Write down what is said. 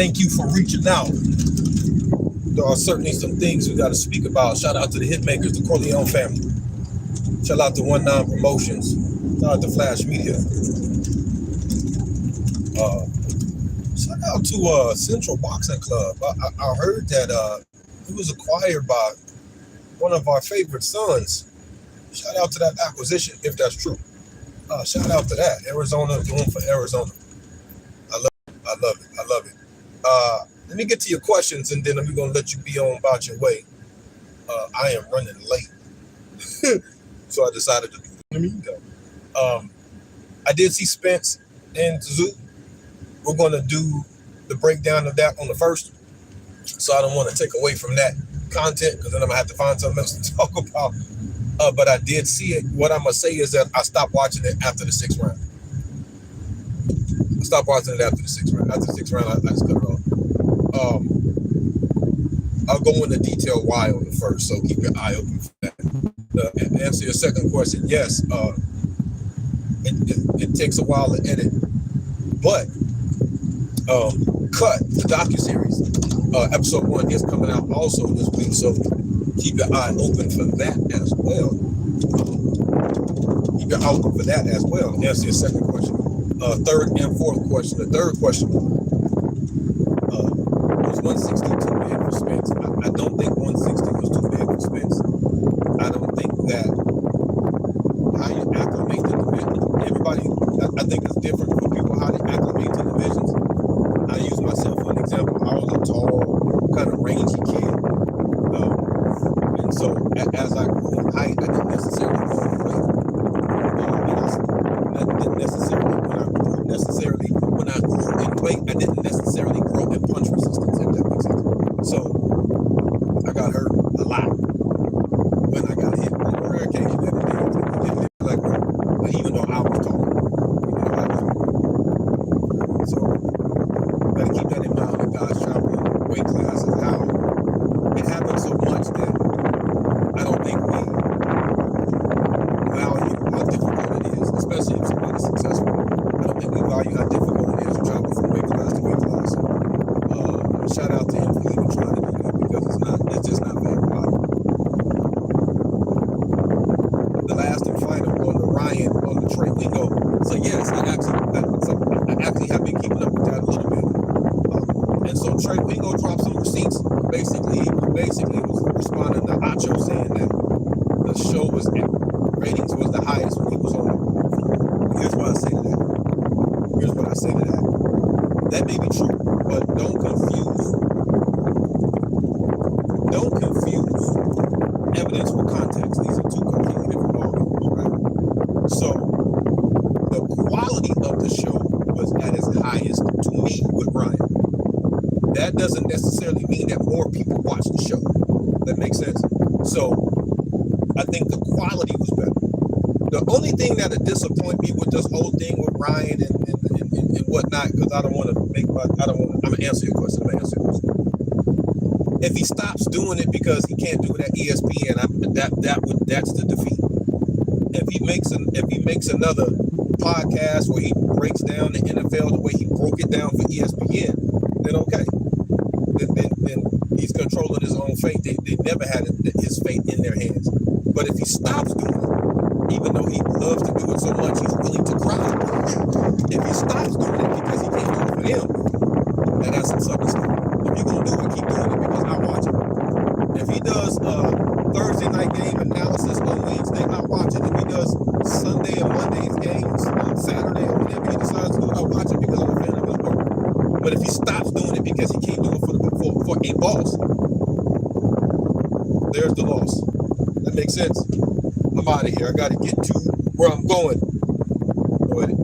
thank you for reaching out. There are certainly some things we got to speak about. Shout out to the Hitmakers, the Corlione family. Shout out to 19 Promotions. Shout out to Flash Media. Shout out to Central Boxing Club. I heard that it was acquired by one of our favorite sons. Shout out to that acquisition, if that's true. Shout out to that. Arizona, room for Arizona. I love it. Let me get to your questions, and then we're going to let you be on about your way. I am running late. So I decided to do it in the meantime. I did see Spence and Zoo. We're going to do the breakdown of that on the first. So I don't want to take away from that content, because then I'm going to have to find something else to talk about. But I did see it. What I'm going to say is that I stopped watching it after the 6th round. After the sixth round, I just cut it off. I'll go into detail why on the first, so keep your eye open for that. To answer your second question, yes, it takes a while to edit, but Cut, the docuseries, episode 1 is coming out also this week, so keep your eye open for that as well. To answer your second question. Third and fourth question. The third question was 160 too bad for Spence. I don't think 160 was too bad for Spence. I don't think that how you acclimate to division. Everybody, I think it's different for people how they acclimate to divisions. I use myself for an example. I was a tall, kind of rangy kid. And so as I grew in height, I didn't necessarily grow in weight. When I grew in weight, I didn't necessarily grow in punch resistance, if that makes sense. So I got hurt a lot when I got hit. On a rare occasion, that it didn't like hurt. But even though I was tall, so gotta keep that in mind when guys travel weight classes. How it happens so much that I don't think we value how difficult it is, especially if somebody's successful. I don't think we value how difficult it is to travel from weight class to weight class. Shout out to him for even trying to do that, because it's just not very popular. The last and final on the Ryan, on the Trey Wingo. So yes, I actually have been keeping up with that a little bit. And so Trey Wingo dropped some receipts. Basically was responding to Acho saying that the show ratings was the highest when he was on. Here's what I say to that. That may be true, but don't confuse evidence with context. These are two completely different ballgames, right? So the quality of the show was at its highest to me with Ryan. That doesn't necessarily mean that more people watch the show. That makes sense? So I think the quality was better. The only thing that would disappoint me with this whole thing with Ryan and whatnot, because I'm gonna answer your question. If he stops doing it because he can't do it at ESPN, that's the defeat. If he makes another podcast where he breaks down the NFL the way he broke it down for ESPN, then okay. Then he's controlling his own fate. They never had his fate in their hands. But if he stops doing it, even though he loves to do it so much, he's willing to cry. If he stops doing it because he can't do it for him, then that's some sucker stuff. If you're going to do it, keep doing it, because I watch it. If he does Thursday night game analysis on Wednesday, I watch it. If he does Sunday and Monday's games on Saturday or whenever he decides to do it, I watch it because I'm a fan of his work. But if he stops doing it because he can't do it for a boss, there's the loss. That makes sense? I'm out of here. I got to get to where I'm going. Go ahead.